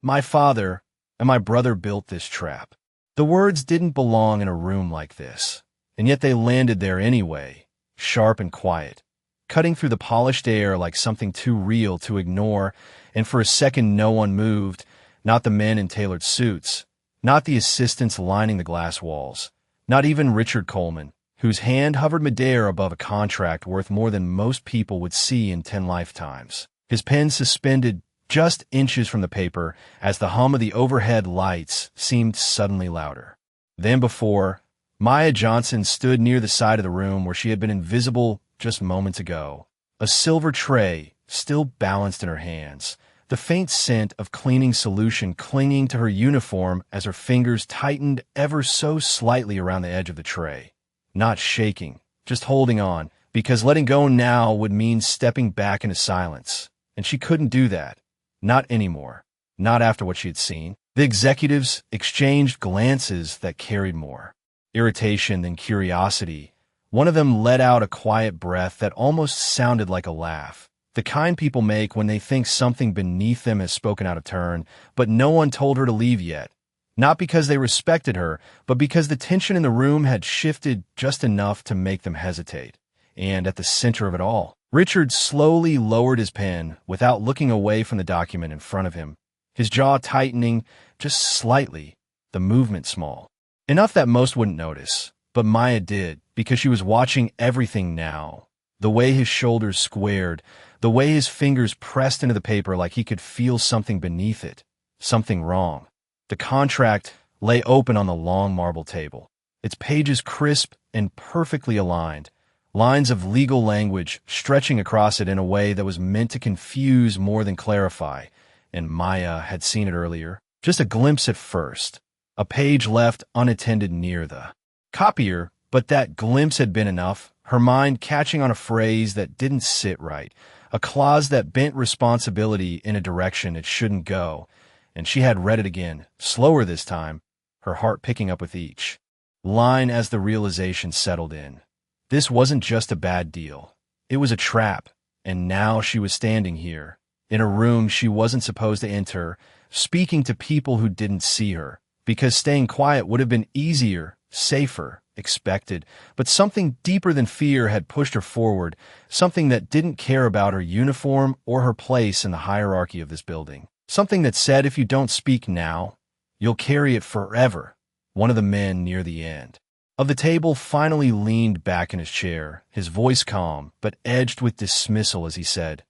My father and my brother built this trap. The words didn't belong in a room like this, and yet they landed there anyway, sharp and quiet, cutting through the polished air like something too real to ignore, and for a second no one moved, not the men in tailored suits, not the assistants lining the glass walls, not even Richard Coleman, whose hand hovered midair above a contract worth more than most people would see in 10 lifetimes. His pen suspended just inches from the paper as the hum of the overhead lights seemed suddenly louder than before. Maya Johnson stood near the side of the room where she had been invisible just moments ago, a silver tray still balanced in her hands, the faint scent of cleaning solution clinging to her uniform as her fingers tightened ever so slightly around the edge of the tray. Not shaking, just holding on, because letting go now would mean stepping back into silence, and she couldn't do that. Not anymore. Not after what she had seen. The executives exchanged glances that carried more irritation than curiosity. One of them let out a quiet breath that almost sounded like a laugh, the kind people make when they think something beneath them has spoken out of turn, but no one told her to leave yet. Not because they respected her, but because the tension in the room had shifted just enough to make them hesitate. And at the center of it all, Richard slowly lowered his pen without looking away from the document in front of him, his jaw tightening just slightly, the movement small. Enough that most wouldn't notice, but Maya did, because she was watching everything now. The way his shoulders squared, the way his fingers pressed into the paper like he could feel something beneath it, something wrong. The contract lay open on the long marble table, its pages crisp and perfectly aligned, lines of legal language stretching across it in a way that was meant to confuse more than clarify, and Maya had seen it earlier, just a glimpse at first, a page left unattended near the copier, but that glimpse had been enough, her mind catching on a phrase that didn't sit right, a clause that bent responsibility in a direction it shouldn't go, and she had read it again, slower this time, her heart picking up with each line as the realization settled in. This wasn't just a bad deal. It was a trap, and now she was standing here, in a room she wasn't supposed to enter, speaking to people who didn't see her, because staying quiet would have been easier, safer, expected, but something deeper than fear had pushed her forward, something that didn't care about her uniform or her place in the hierarchy of this building. Something that said if you don't speak now, you'll carry it forever. One of the men near the end of the table finally leaned back in his chair, his voice calm, but edged with dismissal as he said,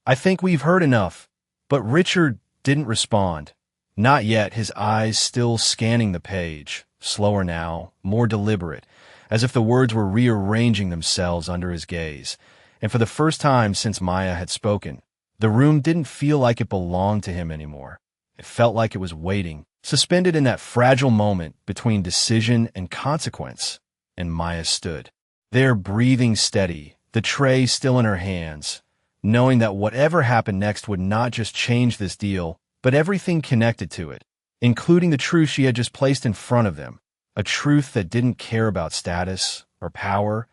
"I think we've heard enough." But Richard didn't respond. Not yet, his eyes still scanning the page, slower now, more deliberate, as if the words were rearranging themselves under his gaze. And for the first time since Maya had spoken, the room didn't feel like it belonged to him anymore. It felt like it was waiting, suspended in that fragile moment between decision and consequence. And Maya stood there, breathing steady, the tray still in her hands, knowing that whatever happened next would not just change this deal, but everything connected to it, including the truth she had just placed in front of them, a truth that didn't care about status or power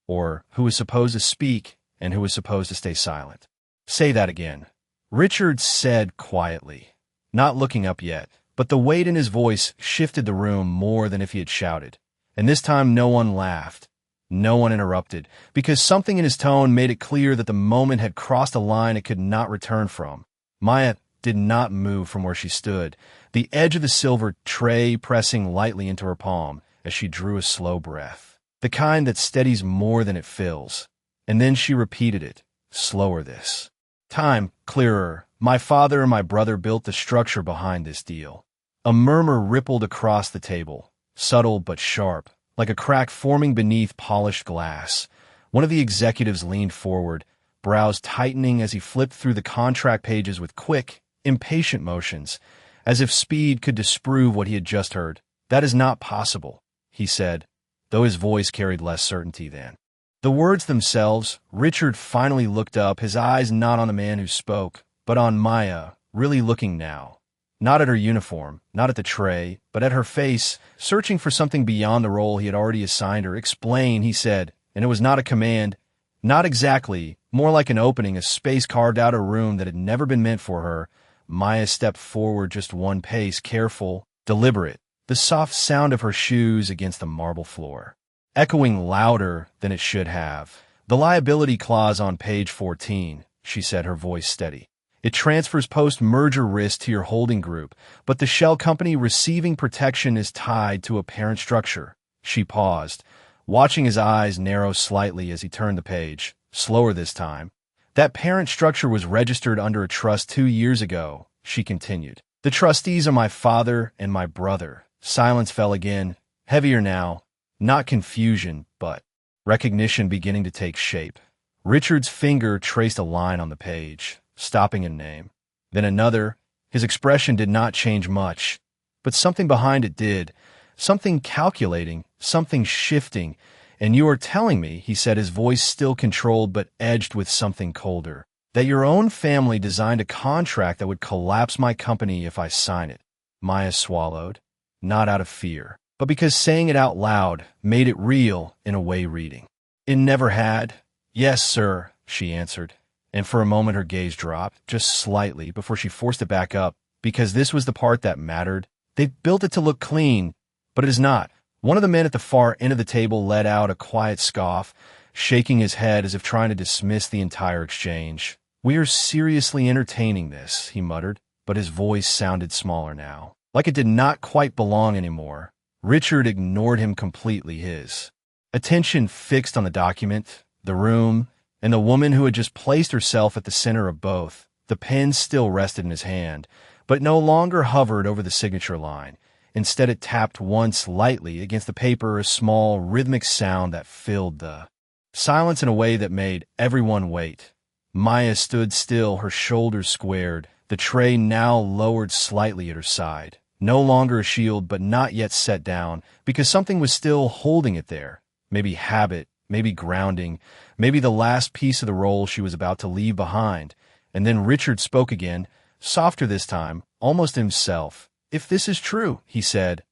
or who was supposed to speak and who was supposed to stay silent. "Say that again," Richard said quietly, not looking up yet, but the weight in his voice shifted the room more than if he had shouted. And this time no one laughed, no one interrupted, because something in his tone made it clear that the moment had crossed a line it could not return from. Maya did not move from where she stood, the edge of the silver tray pressing lightly into her palm as she drew a slow breath, the kind that steadies more than it fills. And then she repeated it, slower this time, clearer. "My father and my brother built the structure behind this deal." A murmur rippled across the table, subtle but sharp, like a crack forming beneath polished glass. One of the executives leaned forward, brows tightening as he flipped through the contract pages with quick, impatient motions, as if speed could disprove what he had just heard. "That is not possible," he said, though his voice carried less certainty than the words themselves. Richard finally looked up, his eyes not on the man who spoke, but on Maya, really looking now. Not at her uniform, not at the tray, but at her face, searching for something beyond the role he had already assigned her. "Explain," he said, and it was not a command. Not exactly, more like an opening, a space carved out of a room that had never been meant for her, Maya stepped forward just one pace, careful, deliberate, the soft sound of her shoes against the marble floor, echoing louder than it should have. "The liability clause on page 14, she said, her voice steady. "It transfers post-merger risk to your holding group, but the shell company receiving protection is tied to a parent structure." She paused, watching his eyes narrow slightly as he turned the page, slower this time. "That parent structure was registered under a trust 2 years ago," she continued. "The trustees are my father and my brother." Silence fell again, heavier now, not confusion, but recognition beginning to take shape. Richard's finger traced a line on the page, stopping a name. Then another. His expression did not change much, but something behind it did. Something calculating, something shifting. "And you are telling me," he said, his voice still controlled but edged with something colder, "that your own family designed a contract that would collapse my company if I sign it." Maya swallowed, not out of fear, but because saying it out loud made it real in a way reading. "It never had." "Yes, sir," she answered, and for a moment her gaze dropped, just slightly, before she forced it back up, because this was the part that mattered. "They've built it to look clean, but it is not." One of the men at the far end of the table let out a quiet scoff, shaking his head as if trying to dismiss the entire exchange. "We are seriously entertaining this," he muttered, but his voice sounded smaller now, like it did not quite belong anymore. Richard ignored him completely, his attention fixed on the document, the room, and the woman who had just placed herself at the center of both. The pen still rested in his hand, but no longer hovered over the signature line. Instead, it tapped once lightly against the paper, a small, rhythmic sound that filled the silence in a way that made everyone wait. Maya stood still, her shoulders squared, the tray now lowered slightly at her side. No longer a shield, but not yet set down, because something was still holding it there. Maybe habit, maybe grounding, maybe the last piece of the roll she was about to leave behind. And then Richard spoke again, softer this time, almost himself. "If this is true," he said,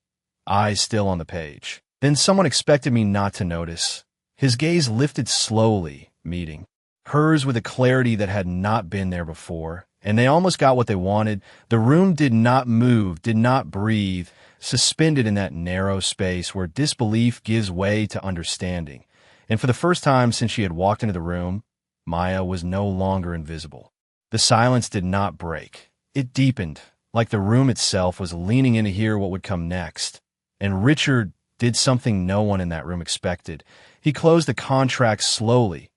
eyes still on the page, "then someone expected me not to notice." His gaze lifted slowly, meeting hers with a clarity that had not been there before, and they almost got what they wanted. The room did not move, did not breathe, suspended in that narrow space where disbelief gives way to understanding. And for the first time since she had walked into the room, Maya was no longer invisible. The silence did not break. It deepened, like the room itself was leaning in to hear what would come next. And Richard did something no one in that room expected. He closed the contract slowly,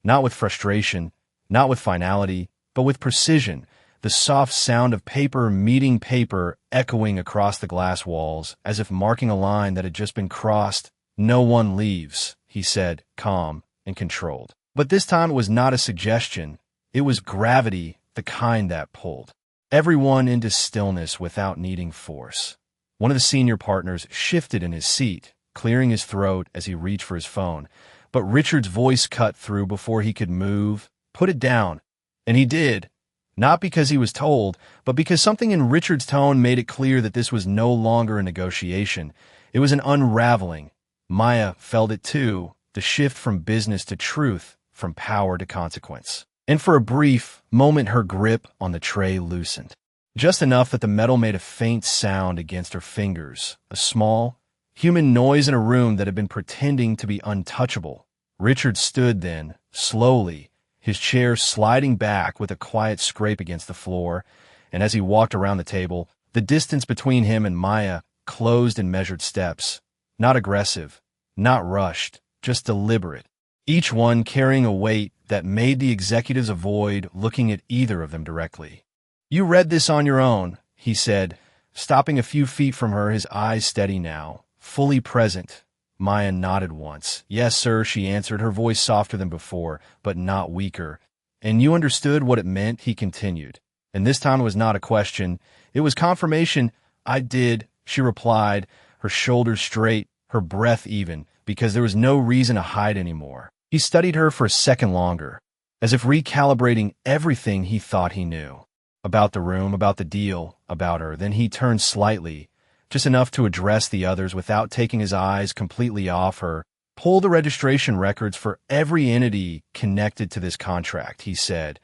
not with frustration, not with finality, but with precision, the soft sound of paper meeting paper echoing across the glass walls, as if marking a line that had just been crossed. "No one leaves," he said, calm and controlled. But this time it was not a suggestion. It was gravity, the kind that pulled everyone into stillness without needing force. One of the senior partners shifted in his seat, clearing his throat as he reached for his phone, but Richard's voice cut through before he could move. "Put it down." And he did, not because he was told, but because something in Richard's tone made it clear that this was no longer a negotiation. It was an unraveling. Maya felt it too, the shift from business to truth, from power to consequence. And for a brief moment her grip on the tray loosened, just enough that the metal made a faint sound against her fingers, a small, human noise in a room that had been pretending to be untouchable. Richard stood then, slowly, his chair sliding back with a quiet scrape against the floor, and as he walked around the table, the distance between him and Maya closed in measured steps, not aggressive, not rushed, just deliberate, each one carrying a weight that made the executives avoid looking at either of them directly. "You read this on your own," he said, stopping a few feet from her, his eyes steady now, fully present. Maya nodded once. "Yes, sir," she answered, her voice softer than before, but not weaker. "And you understood what it meant," he continued. And this time it was not a question. It was confirmation. "I did," she replied, her shoulders straight, her breath even, because there was no reason to hide anymore. He studied her for a second longer, as if recalibrating everything he thought he knew. About the room, about the deal, about her. Then he turned slightly, just enough to address the others without taking his eyes completely off her. "Pull the registration records for every entity connected to this contract," he said,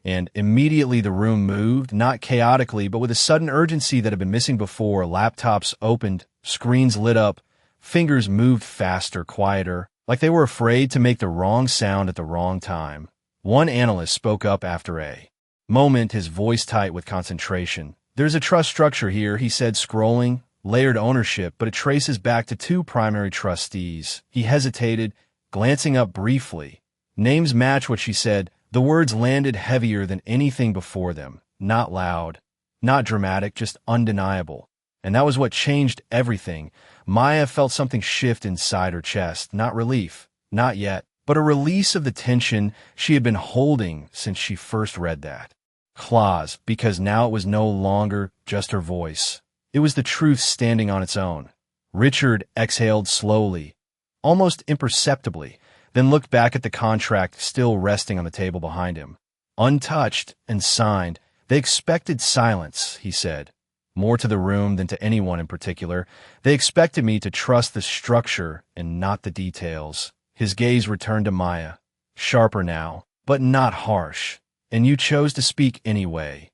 and immediately the room moved, not chaotically, but with a sudden urgency that had been missing before. Laptops opened, screens lit up, fingers moved faster, quieter, like they were afraid to make the wrong sound at the wrong time. One analyst spoke up after a moment, his voice tight with concentration. "There's a trust structure here," he said, scrolling. "Layered ownership, but it traces back to two primary trustees." He hesitated, glancing up briefly. "Names match what she said." The words landed heavier than anything before them. Not loud, not dramatic, just undeniable. And that was what changed everything. Maya felt something shift inside her chest. Not relief, not yet, but a release of the tension she had been holding since she first read that clause, because now it was no longer just her voice. It was the truth standing on its own. Richard exhaled slowly, almost imperceptibly, then looked back at the contract still resting on the table behind him. Untouched and signed. "They expected silence," he said. More to the room than to anyone in particular. "They expected me to trust the structure and not the details." His gaze returned to Maya. Sharper now, but not harsh. "And you chose to speak anyway."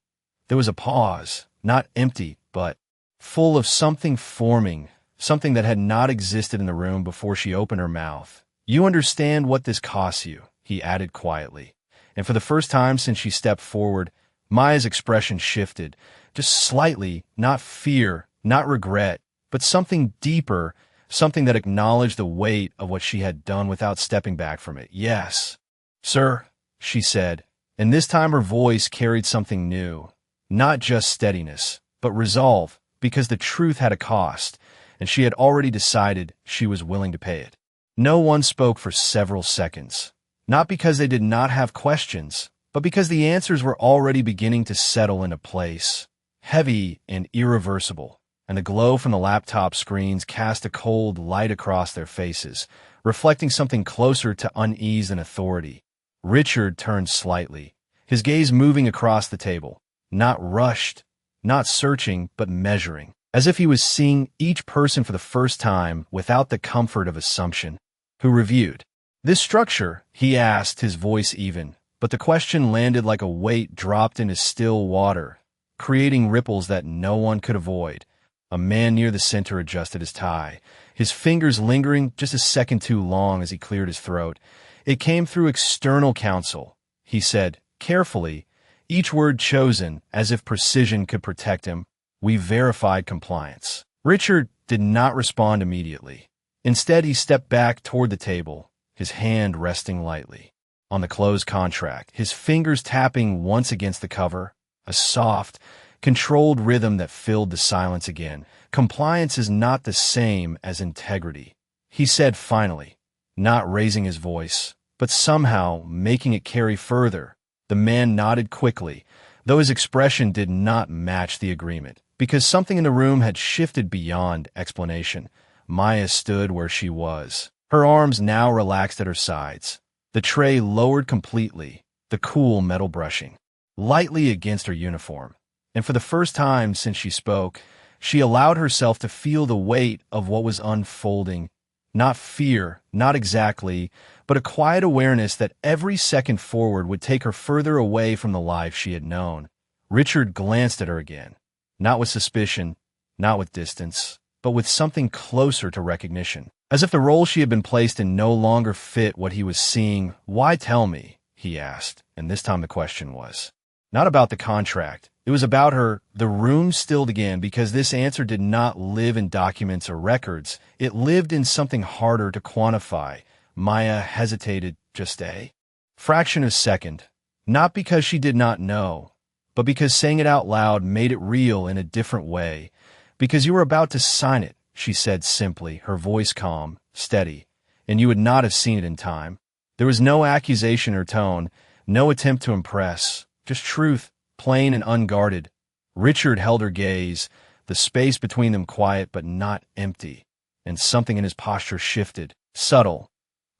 There was a pause, not empty, but full of something forming, something that had not existed in the room before she opened her mouth. "You understand what this costs you," he added quietly. And for the first time since she stepped forward, Maya's expression shifted, just slightly, not fear, not regret, but something deeper, something that acknowledged the weight of what she had done without stepping back from it. "Yes, sir," she said, and this time her voice carried something new. Not just steadiness, but resolve, because the truth had a cost, and she had already decided she was willing to pay it. No one spoke for several seconds, not because they did not have questions, but because the answers were already beginning to settle into place, heavy and irreversible, and the glow from the laptop screens cast a cold light across their faces, reflecting something closer to unease and authority. Richard turned slightly, his gaze moving across the table, not rushed, not searching, but measuring, as if he was seeing each person for the first time without the comfort of assumption. "Who reviewed this structure?" he asked, his voice even, but the question landed like a weight dropped into still water, creating ripples that no one could avoid. A man near the center adjusted his tie, his fingers lingering just a second too long as he cleared his throat. "It came through external counsel," he said, carefully, each word chosen as if precision could protect him. "We verified compliance." Richard did not respond immediately. Instead, he stepped back toward the table, his hand resting lightly on the closed contract, his fingers tapping once against the cover, a soft, controlled rhythm that filled the silence again. "Compliance is not the same as integrity," he said finally, not raising his voice, but somehow making it carry further. The man nodded quickly, though his expression did not match the agreement, because something in the room had shifted beyond explanation. Maya stood where she was, her arms now relaxed at her sides, the tray lowered completely, the cool metal brushing lightly against her uniform. And for the first time since she spoke, she allowed herself to feel the weight of what was unfolding. Not fear, not exactly, but a quiet awareness that every second forward would take her further away from the life she had known. Richard glanced at her again, not with suspicion, not with distance, but with something closer to recognition, as if the role she had been placed in no longer fit what he was seeing. "Why tell me?" he asked, and this time the question was not about the contract. It was about her. The room stilled again, because this answer did not live in documents or records. It lived in something harder to quantify. Maya hesitated just a fraction of a second, not because she did not know, but because saying it out loud made it real in a different way. "Because you were about to sign it," she said simply, her voice calm, steady, "and you would not have seen it in time." There was no accusation or tone, no attempt to impress, just truth, plain and unguarded. Richard held her gaze, the space between them quiet but not empty, and something in his posture shifted, subtle,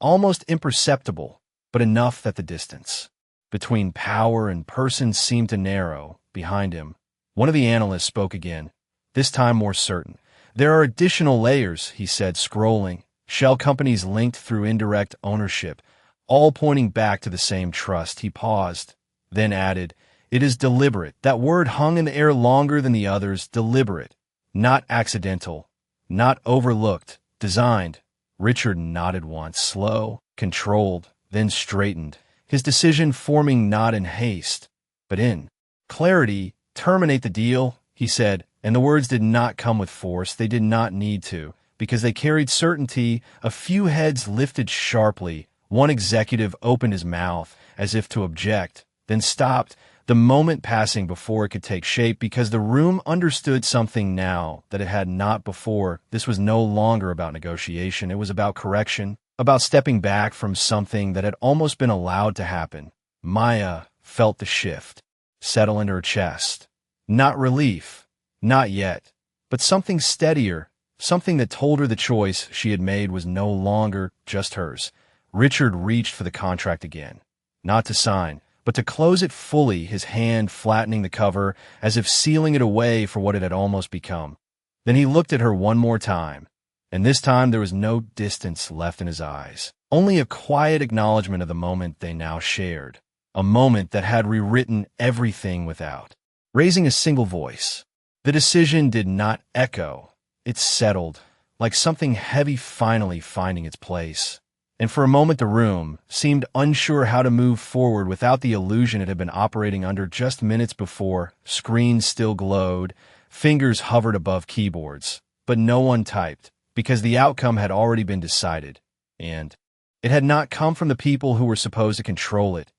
almost imperceptible, but enough that the distance between power and person seemed to narrow. Behind him, one of the analysts spoke again, this time more certain. "There are additional layers," he said, scrolling, "shell companies linked through indirect ownership, all pointing back to the same trust." He paused, then added, "It is deliberate." That word hung in the air longer than the others. Deliberate. Not accidental. Not overlooked. Designed. Richard nodded once, slow, controlled, then straightened, his decision forming not in haste, but in clarity. "Terminate the deal," he said, and the words did not come with force. They did not need to, because they carried certainty. A few heads lifted sharply. One executive opened his mouth, as if to object, then stopped, the moment passing before it could take shape, because the room understood something now that it had not before. This was no longer about negotiation. It was about correction, about stepping back from something that had almost been allowed to happen. Maya felt the shift settle into her chest. Not relief, not yet, but something steadier, something that told her the choice she had made was no longer just hers. Richard reached for the contract again, not to sign, but to close it fully, his hand flattening the cover as if sealing it away for what it had almost become. Then he looked at her one more time, and this time there was no distance left in his eyes, only a quiet acknowledgement of the moment they now shared, a moment that had rewritten everything without raising a single voice. The decision did not echo. It settled, like something heavy finally finding its place. And for a moment the room seemed unsure how to move forward without the illusion it had been operating under just minutes before. Screens still glowed, fingers hovered above keyboards, but no one typed, because the outcome had already been decided, and it had not come from the people who were supposed to control it.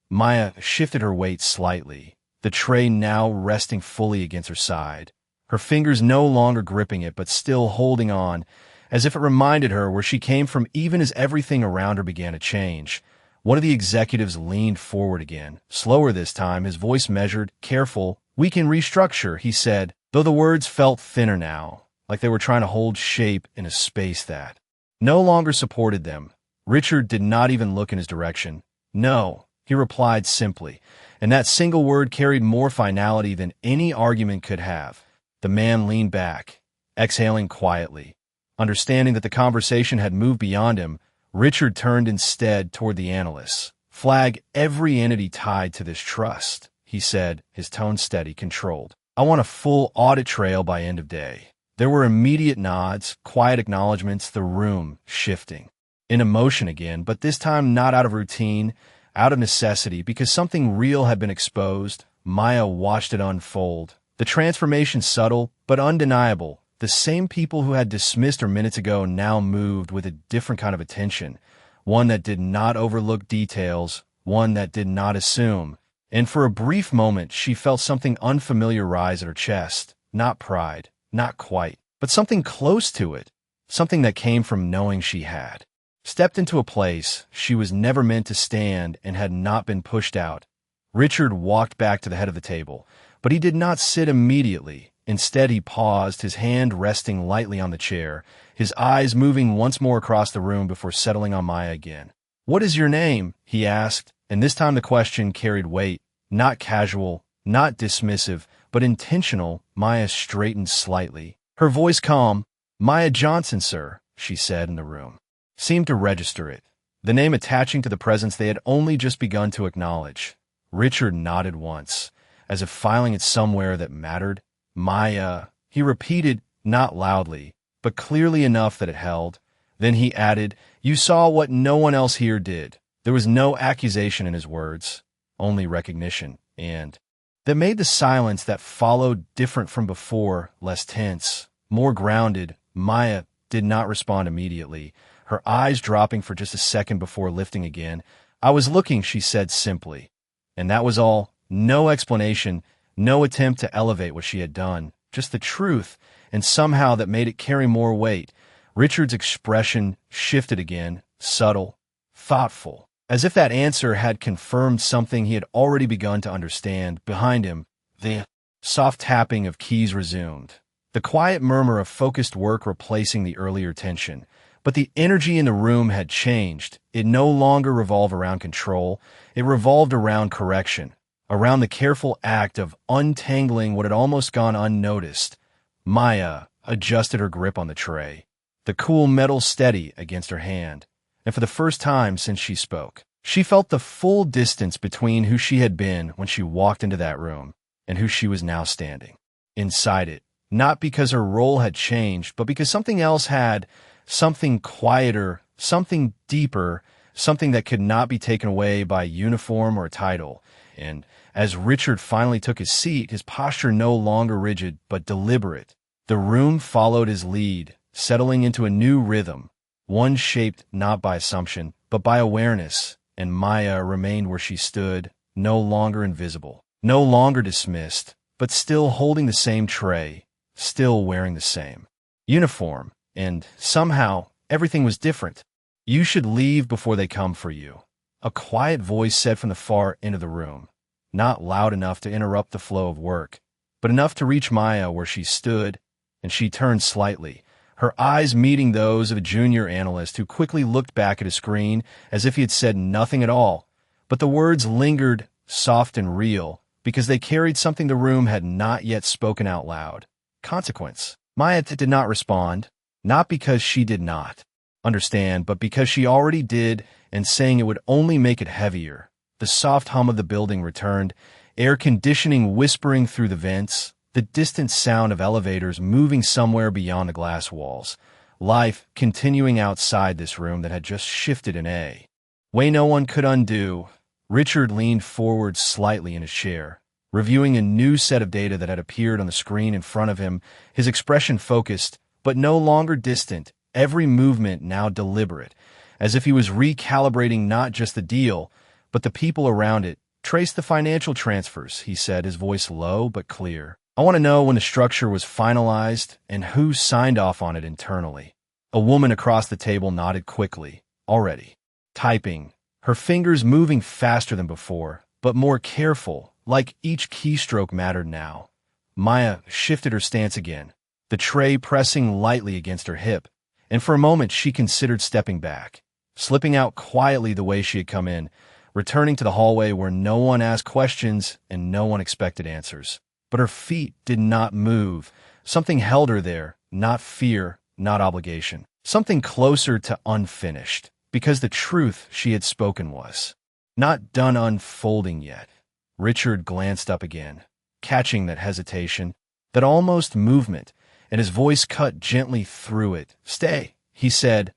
Maya shifted her weight slightly, the tray now resting fully against her side, her fingers no longer gripping it but still holding on, as if it reminded her where she came from even as everything around her began to change. One of the executives leaned forward again, slower this time, his voice measured, careful. "We can restructure," he said, though the words felt thinner now, like they were trying to hold shape in a space that no longer supported them. Richard did not even look in his direction. "No," he replied simply, and that single word carried more finality than any argument could have. The man leaned back, exhaling quietly. Understanding that the conversation had moved beyond him, Richard turned instead toward the analysts. "Flag every entity tied to this trust," he said, his tone steady, controlled. "I want a full audit trail by end of day." There were immediate nods, quiet acknowledgments, the room shifting. In emotion again, but this time not out of routine, out of necessity, because something real had been exposed. Maya watched it unfold. The transformation subtle, but undeniable. The same people who had dismissed her minutes ago now moved with a different kind of attention, one that did not overlook details, one that did not assume. And for a brief moment she felt something unfamiliar rise at her chest. Not pride, not quite, but something close to it, something that came from knowing she had stepped into a place she was never meant to stand and had not been pushed out. Richard walked back to the head of the table, but he did not sit immediately. Instead, he paused, his hand resting lightly on the chair, his eyes moving once more across the room before settling on Maya again. "What is your name?" he asked, and this time the question carried weight, not casual, not dismissive, but intentional. Maya straightened slightly, her voice calm. "Maya Johnson, sir," she said, and the room seemed to register it, the name attaching to the presence they had only just begun to acknowledge. Richard nodded once, as if filing it somewhere that mattered. "Maya," he repeated, not loudly, but clearly enough that it held. Then he added, "You saw what no one else here did." There was no accusation in his words, only recognition, and that made the silence that followed different from before, less tense, more grounded. Maya did not respond immediately, her eyes dropping for just a second before lifting again. "I was looking," she said simply. And that was all. No explanation, no attempt to elevate what she had done, just the truth, and somehow that made it carry more weight. Richard's expression shifted again, subtle, thoughtful, as if that answer had confirmed something he had already begun to understand. Behind him, the soft tapping of keys resumed, the quiet murmur of focused work replacing the earlier tension. But the energy in the room had changed. It no longer revolved around control. It revolved around correction, around the careful act of untangling what had almost gone unnoticed. Maya adjusted her grip on the tray, the cool metal steady against her hand, and for the first time since she spoke, She felt the full distance between who she had been when she walked into that room and who she was now standing inside it, not because her role had changed, but because something else had, something quieter, something deeper, something that could not be taken away by uniform or title. And as Richard finally took his seat, his posture no longer rigid but deliberate, the room followed his lead, settling into a new rhythm, one shaped not by assumption, but by awareness, and Maya remained where she stood, no longer invisible, no longer dismissed, but still holding the same tray, still wearing the same uniform, and somehow everything was different. "You should leave before they come for you," a quiet voice said from the far end of the room, not loud enough to interrupt the flow of work, but enough to reach Maya where she stood, and she turned slightly, her eyes meeting those of a junior analyst who quickly looked back at a screen as if he had said nothing at all. But the words lingered, soft and real, because they carried something the room had not yet spoken out loud. Consequence. Maya did not respond, not because she did not understand, but because she already did, and saying it would only make it heavier. The soft hum of the building returned, air conditioning whispering through the vents, the distant sound of elevators moving somewhere beyond the glass walls. Life continuing outside this room that had just shifted in a way no one could undo. Richard leaned forward slightly in his chair, reviewing a new set of data that had appeared on the screen in front of him, his expression focused, but no longer distant, every movement now deliberate, as if he was recalibrating not just the deal, but the people around it. "Trace the financial transfers," he said, his voice low but clear. "I want to know when the structure was finalized and who signed off on it internally." A woman across the table nodded quickly, already typing, her fingers moving faster than before, but more careful, like each keystroke mattered now. Maya shifted her stance again, the tray pressing lightly against her hip, and for a moment she considered stepping back, slipping out quietly the way she had come in, returning to the hallway where no one asked questions and no one expected answers. But her feet did not move. Something held her there, not fear, not obligation. Something closer to unfinished, because the truth she had spoken was not done unfolding yet. Richard glanced up again, catching that hesitation, that almost movement, and his voice cut gently through it. "Stay," he said,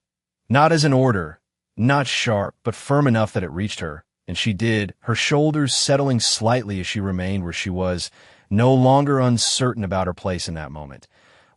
not as an order, not sharp, but firm enough that it reached her, and she did, her shoulders settling slightly as she remained where she was, no longer uncertain about her place in that moment.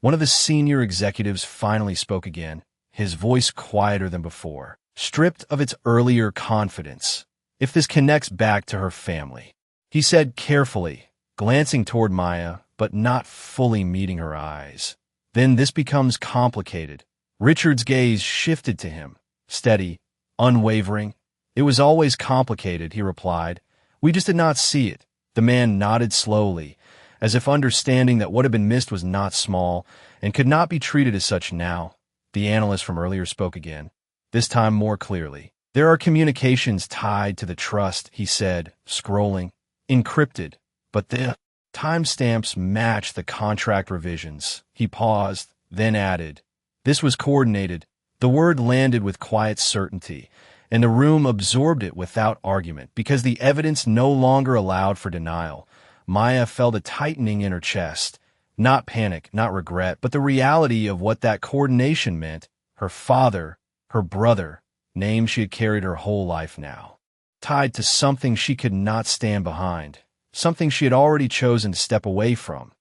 One of the senior executives finally spoke again, his voice quieter than before, stripped of its earlier confidence. "If this connects back to her family," he said carefully, glancing toward Maya, but not fully meeting her eyes, "then this becomes complicated." Richard's gaze shifted to him, steady, unwavering. "It was always complicated," he replied. "We just did not see it." The man nodded slowly, as if understanding that what had been missed was not small and could not be treated as such now. The analyst from earlier spoke again, this time more clearly. "There are communications tied to the trust," he said, scrolling, "encrypted, but the timestamps match the contract revisions." He paused, then added, "This was coordinated." The word landed with quiet certainty, and the room absorbed it without argument, because the evidence no longer allowed for denial. Maya felt a tightening in her chest, not panic, not regret, but the reality of what that coordination meant. Her father, her brother, names she had carried her whole life now, tied to something she could not stand behind, something she had already chosen to step away from.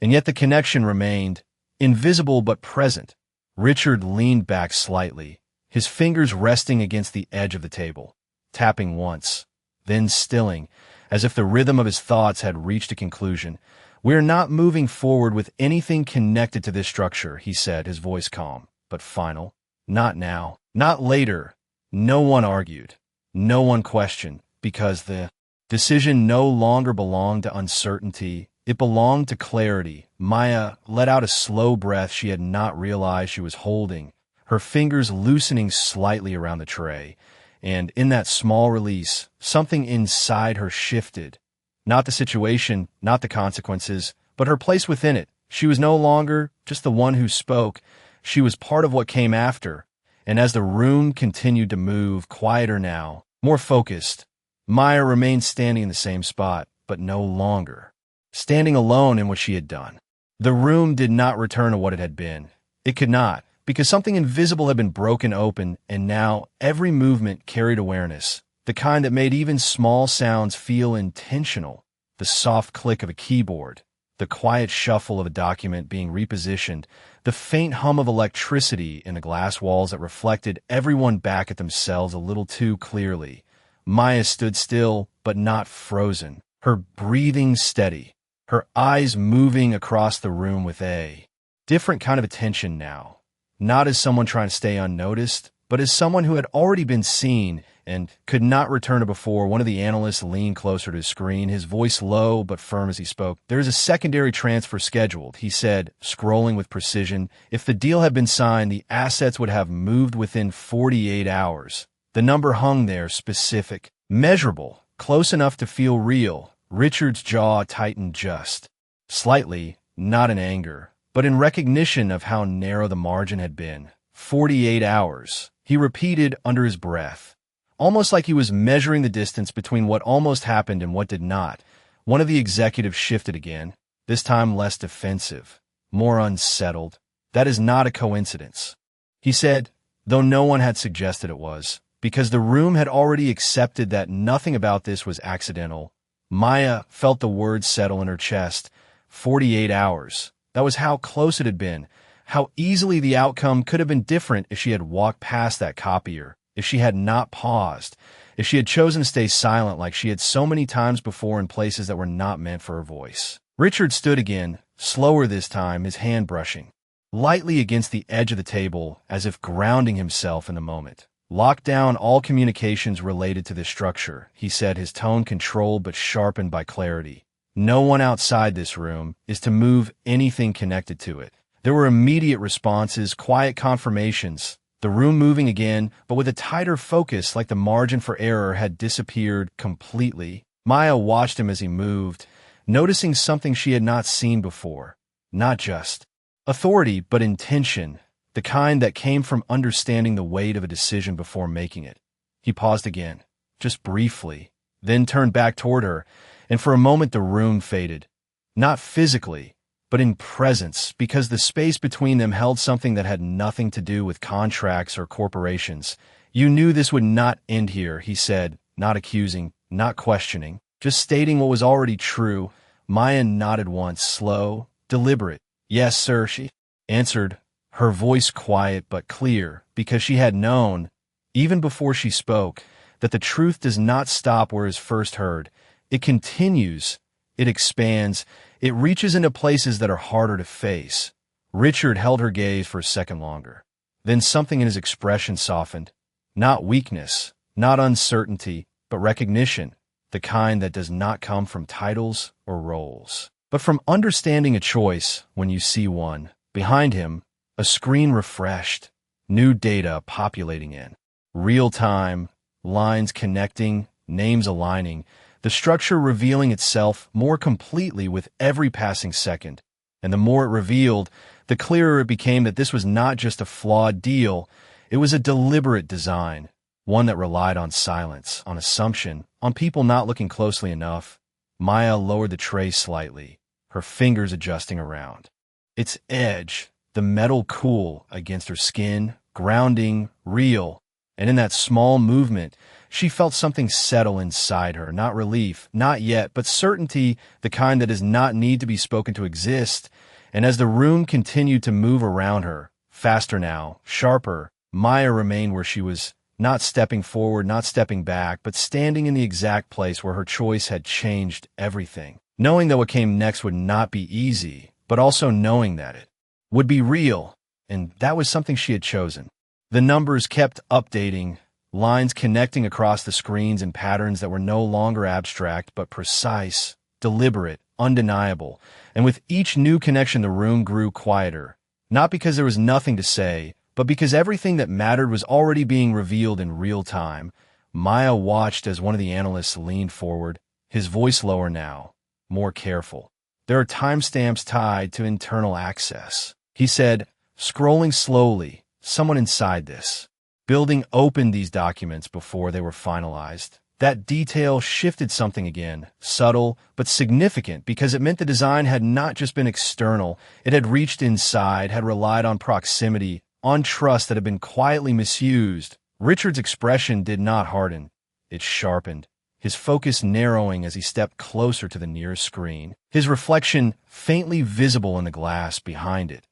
And yet the connection remained, invisible but present. Richard leaned back slightly, his fingers resting against the edge of the table, tapping once, then stilling, as if the rhythm of his thoughts had reached a conclusion. "We are not moving forward with anything connected to this structure," he said, his voice calm, but final. "Not now, not later." No one argued, no one questioned, because the decision no longer belonged to uncertainty, it belonged to clarity. Maya let out a slow breath she had not realized she was holding, her fingers loosening slightly around the tray. And in that small release, something inside her shifted. Not the situation, not the consequences, but her place within it. She was no longer just the one who spoke. She was part of what came after. And as the room continued to move, quieter now, more focused. Maya remained standing in the same spot, but no longer standing alone in what she had done. The room did not return to what it had been. It could not, because something invisible had been broken open, and now every movement carried awareness, the kind that made even small sounds feel intentional. The soft click of a keyboard, the quiet shuffle of a document being repositioned, the faint hum of electricity in the glass walls that reflected everyone back at themselves a little too clearly. Maya stood still, but not frozen, her breathing steady, her eyes moving across the room with a different kind of attention now. Not as someone trying to stay unnoticed, but as someone who had already been seen and could not return to before. One of the analysts leaned closer to his screen, his voice low but firm as he spoke. "There is a secondary transfer scheduled," he said, scrolling with precision. "If the deal had been signed, the assets would have moved within 48 hours. The number hung there, specific, measurable, close enough to feel real." Richard's jaw tightened just slightly, not in anger, but in recognition of how narrow the margin had been. 48 hours, he repeated under his breath, almost like he was measuring the distance between what almost happened and what did not. One of the executives shifted again, this time less defensive, more unsettled. "That is not a coincidence," he said, though no one had suggested it was, because the room had already accepted that nothing about this was accidental. Maya felt the words settle in her chest. 48 hours. That was how close it had been, how easily the outcome could have been different if she had walked past that copier, if she had not paused, if she had chosen to stay silent like she had so many times before in places that were not meant for her voice. Richard stood again, slower this time, his hand brushing lightly against the edge of the table as if grounding himself in the moment. "Lock down all communications related to this structure," he said, his tone controlled but sharpened by clarity. "No one outside this room is to move anything connected to it." There were immediate responses, quiet confirmations, the room moving again, but with a tighter focus, like the margin for error had disappeared completely. Maya watched him as he moved, noticing something she had not seen before. Not just authority, but intention, the kind that came from understanding the weight of a decision before making it. He paused again, just briefly, then turned back toward her, and for a moment the room faded. Not physically, but in presence, because the space between them held something that had nothing to do with contracts or corporations. "You knew this would not end here," he said, not accusing, not questioning, just stating what was already true. Maya nodded once, slow, deliberate. "Yes, sir," she answered, her voice quiet but clear, because she had known, even before she spoke, that the truth does not stop where it is first heard. It continues, it expands, it reaches into places that are harder to face. Richard held her gaze for a second longer. Then something in his expression softened. Not weakness, not uncertainty, but recognition, the kind that does not come from titles or roles, but from understanding a choice when you see one. Behind him, a screen refreshed, new data populating in real time, lines connecting, names aligning, the structure revealing itself more completely with every passing second. And the more it revealed, the clearer it became that this was not just a flawed deal, it was a deliberate design, one that relied on silence, on assumption, on people not looking closely enough. Maya lowered the tray slightly, her fingers adjusting around its edge, the metal cool against her skin, grounding, real. And in that small movement, she felt something settle inside her, not relief, not yet, but certainty, the kind that does not need to be spoken to exist. And as the room continued to move around her, faster now, sharper, Maya remained where she was, not stepping forward, not stepping back, but standing in the exact place where her choice had changed everything. Knowing that what came next would not be easy, but also knowing that it would be real, and that was something she had chosen. The numbers kept updating, lines connecting across the screens in patterns that were no longer abstract but precise, deliberate, undeniable, and with each new connection the room grew quieter, not because there was nothing to say, but because everything that mattered was already being revealed in real time. Maya watched as one of the analysts leaned forward, his voice lower now, more careful. "There are timestamps tied to internal access," he said, scrolling slowly. "Someone inside this Building opened these documents before they were finalized. That detail shifted something again, subtle but significant, because it meant the design had not just been external, it had reached inside, had relied on proximity, on trust that had been quietly misused. Richard's expression did not harden. It sharpened, his focus narrowing as he stepped closer to the nearest screen, his reflection faintly visible in the glass behind it,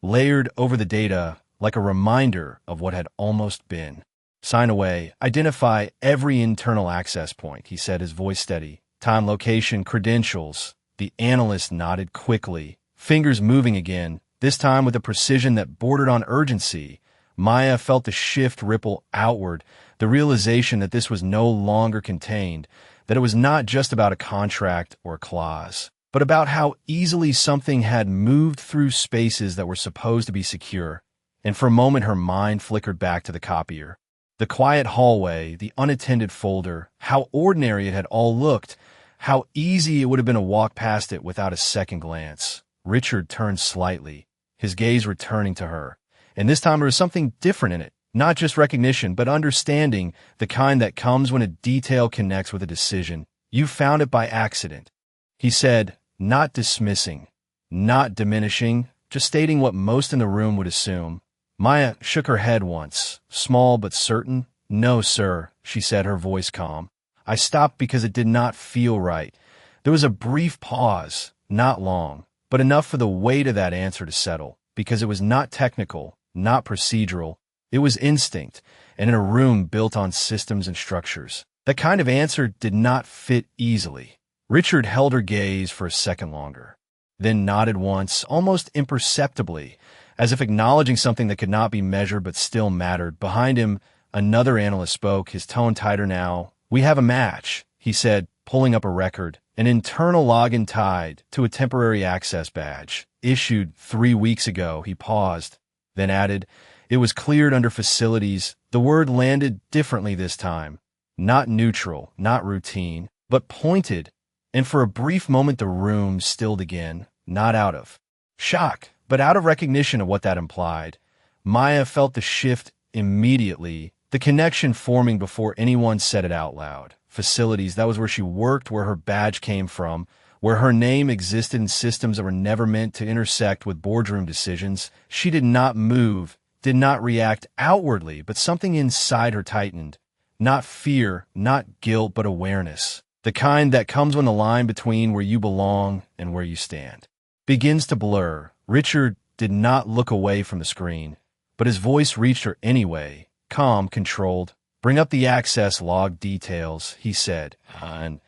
layered over the data like a reminder of what had almost been. Sign away. Identify every internal access point, he said, his voice steady. Time, location, credentials. The analyst nodded quickly, fingers moving again, this time with a precision that bordered on urgency. Maya felt the shift ripple outward, the realization that this was no longer contained, that it was not just about a contract or a clause, but about how easily something had moved through spaces that were supposed to be secure. And for a moment her mind flickered back to the copier. The quiet hallway, the unattended folder, how ordinary it had all looked, how easy it would have been to walk past it without a second glance. Richard turned slightly, his gaze returning to her, and this time there was something different in it, not just recognition, but understanding, the kind that comes when a detail connects with a decision. You found it by accident, he said, not dismissing, not diminishing, just stating what most in the room would assume. Maya shook her head once, small but certain. No, sir, she said, her voice calm. I stopped because it did not feel right. There was a brief pause, not long, but enough for the weight of that answer to settle, because it was not technical, not procedural. It was instinct, and in a room built on systems and structures, that kind of answer did not fit easily. Richard held her gaze for a second longer, then nodded once, almost imperceptibly, as if acknowledging something that could not be measured but still mattered. Behind him, another analyst spoke, his tone tighter now. We have a match, he said, pulling up a record, an internal login tied to a temporary access badge, issued 3 weeks ago. He paused, then added, it was cleared under facilities. The word landed differently this time. Not neutral, not routine, but pointed. And for a brief moment the room stilled again, not out of shock, but out of recognition of what that implied. Maya felt the shift immediately, the connection forming before anyone said it out loud. Facilities, that was where she worked, where her badge came from, where her name existed in systems that were never meant to intersect with boardroom decisions. She did not move, did not react outwardly, but something inside her tightened. Not fear, not guilt, but awareness. The kind that comes when the line between where you belong and where you stand begins to blur. Richard did not look away from the screen, but his voice reached her anyway, calm, controlled. Bring up the access log details, he said, and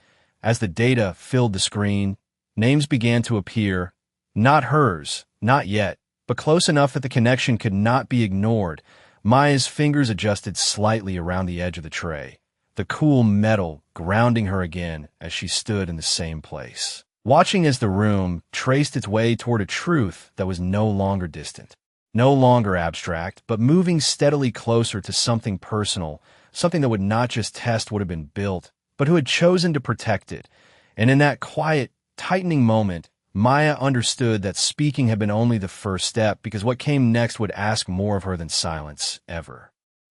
as the data filled the screen, names began to appear, not hers, not yet, but close enough that the connection could not be ignored. Maya's fingers adjusted slightly around the edge of the tray, the cool metal grounding her again as she stood in the same place, watching as the room traced its way toward a truth that was no longer distant, no longer abstract, but moving steadily closer to something personal, something that would not just test what had been built, but who had chosen to protect it. And in that quiet, tightening moment, Maya understood that speaking had been only the first step, because what came next would ask more of her than silence ever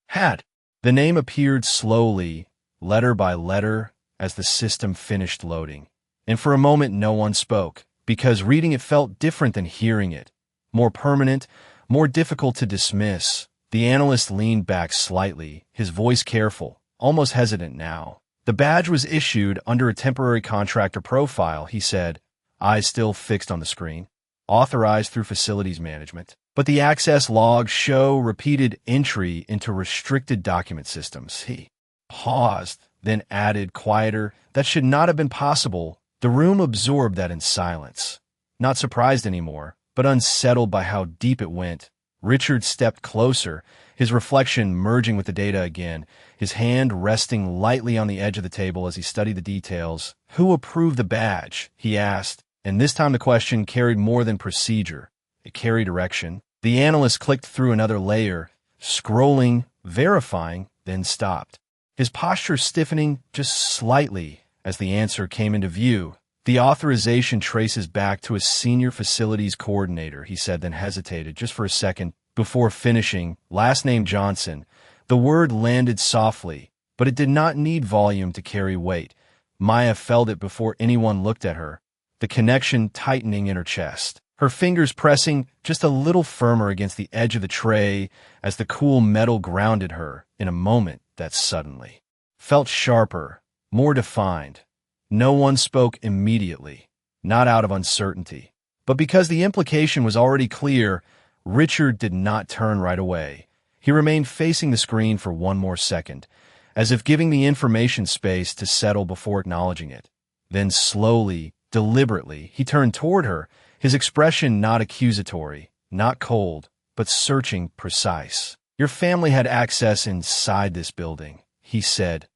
had. The name appeared slowly, letter by letter, as the system finished loading. And for a moment no one spoke, because reading it felt different than hearing it, more permanent, more difficult to dismiss. The analyst leaned back slightly, his voice careful, almost hesitant now. The badge was issued under a temporary contractor profile, he said, eyes still fixed on the screen. Authorized through facilities management. But the access logs show repeated entry into restricted document systems. He paused, then added, quieter, that should not have been possible. The room absorbed that in silence, not surprised anymore, but unsettled by how deep it went. Richard stepped closer, his reflection merging with the data again, his hand resting lightly on the edge of the table as he studied the details. Who approved the badge? He asked, and this time the question carried more than procedure. It carried direction. The analyst clicked through another layer, scrolling, verifying, then stopped, his posture stiffening just slightly as the answer came into view. The authorization traces back to a senior facilities coordinator, he said, then hesitated just for a second before finishing. Last name Johnson, The word landed softly, but it did not need volume to carry weight. Maya felt it before anyone looked at her, the connection tightening in her chest, her fingers pressing just a little firmer against the edge of the tray as the cool metal grounded her in a moment that suddenly felt sharper, more defined. No one spoke immediately, not out of uncertainty, but because the implication was already clear. Richard did not turn right away. He remained facing the screen for one more second, as if giving the information space to settle before acknowledging it. Then slowly, deliberately, he turned toward her, his expression not accusatory, not cold, but searching, precise. "Your family had access inside this building," he said,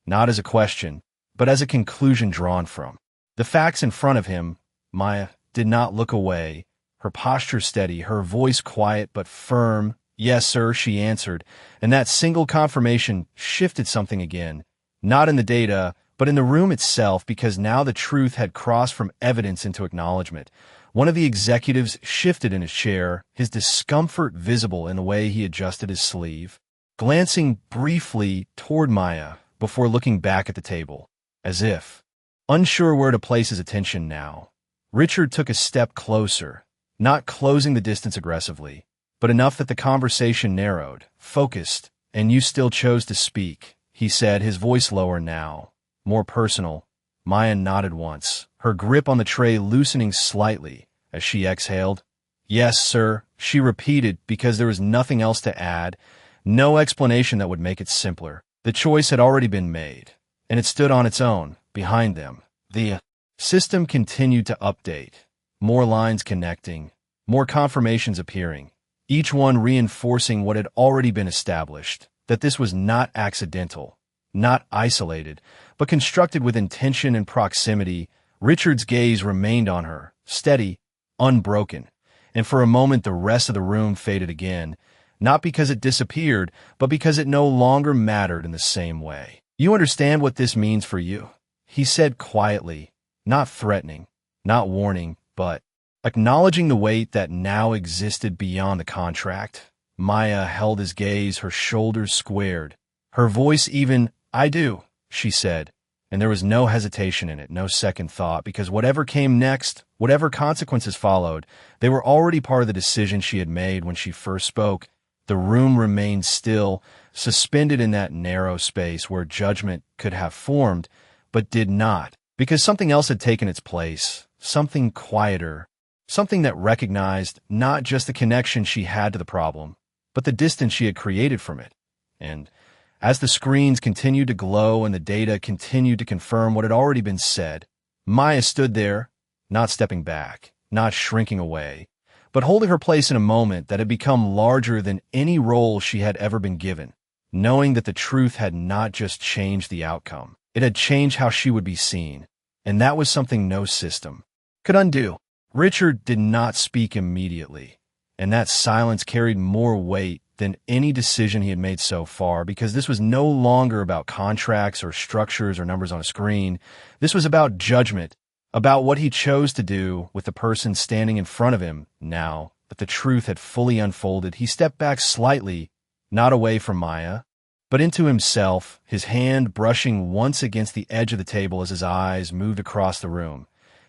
not as a question, but as a conclusion drawn from the facts in front of him. Maya did not look away, her posture steady, her voice quiet but firm. "Yes, sir," she answered, and that single confirmation shifted something again, not in the data, but in the room itself, because now the truth had crossed from evidence into acknowledgement. One of the executives shifted in his chair, his discomfort visible in the way he adjusted his sleeve, glancing briefly toward Maya before looking back at the table, as if unsure where to place his attention now. Richard took a step closer, not closing the distance aggressively, but enough that the conversation narrowed, focused. "And you still chose to speak," he said, his voice lower now, more personal. Maya nodded once, her grip on the tray loosening slightly as she exhaled. "Yes, sir," she repeated, because there was nothing else to add, no explanation that would make it simpler. The choice had already been made, and it stood on its own, behind them. The system continued to update, more lines connecting, more confirmations appearing, each one reinforcing what had already been established, that this was not accidental, not isolated, but constructed with intention and proximity. Richard's gaze remained on her, steady, unbroken, and for a moment the rest of the room faded again, not because it disappeared, but because it no longer mattered in the same way. "You understand what this means for you?" he said quietly, not threatening, not warning, but acknowledging the weight that now existed beyond the contract. Maya held his gaze, her shoulders squared, her voice even. "I do," she said, and there was no hesitation in it, no second thought, because whatever came next, whatever consequences followed, they were already part of the decision she had made when she first spoke. The room remained still, suspended in that narrow space where judgment could have formed, but did not, because something else had taken its place, something quieter, something that recognized not just the connection she had to the problem, but the distance she had created from it. And as the screens continued to glow and the data continued to confirm what had already been said, Maya stood there, not stepping back, not shrinking away, but holding her place in a moment that had become larger than any role she had ever been given, knowing that the truth had not just changed the outcome, it had changed how she would be seen, and that was something no system could undo. Richard did not speak immediately, and that silence carried more weight than any decision he had made so far, because this was no longer about contracts or structures or numbers on a screen. This was about judgment, about what he chose to do with the person standing in front of him. Now that the truth had fully unfolded, he stepped back slightly, not away from Maya, but into himself, his hand brushing once against the edge of the table as his eyes moved across the room,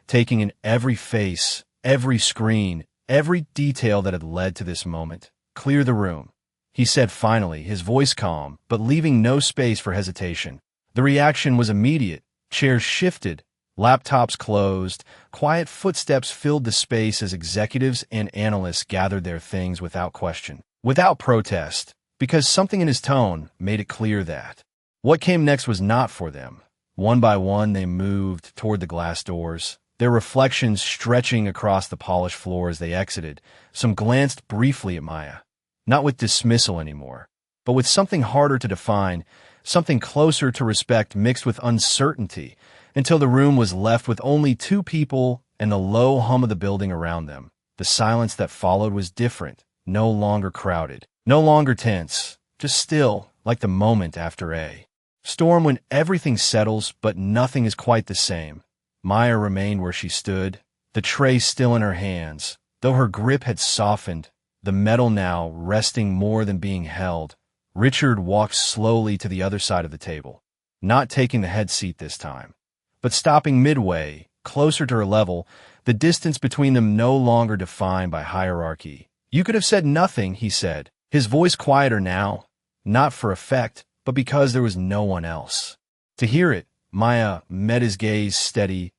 taking in every face, every screen, every detail that had led to this moment. "Clear the room," he said finally, his voice calm, but leaving no space for hesitation. The reaction was immediate. Chairs shifted, laptops closed, quiet footsteps filled the space as executives and analysts gathered their things without question, without protest, because something in his tone made it clear that what came next was not for them. One by one, they moved toward the glass doors, their reflections stretching across the polished floor as they exited. Some glanced briefly at Maya, not with dismissal anymore, but with something harder to define, something closer to respect mixed with uncertainty, until the room was left with only two people and the low hum of the building around them. The silence that followed was different, no longer crowded, no longer tense, just still, like the moment after a storm when everything settles but nothing is quite the same. Maya remained where she stood, the tray still in her hands, though her grip had softened, the metal now resting more than being held. Richard walked slowly to the other side of the table, not taking the head seat this time, but stopping midway, closer to her level, the distance between them no longer defined by hierarchy. "You could have said nothing," he said, his voice quieter now, not for effect, but because there was no one else to hear it. Maya met his gaze steady,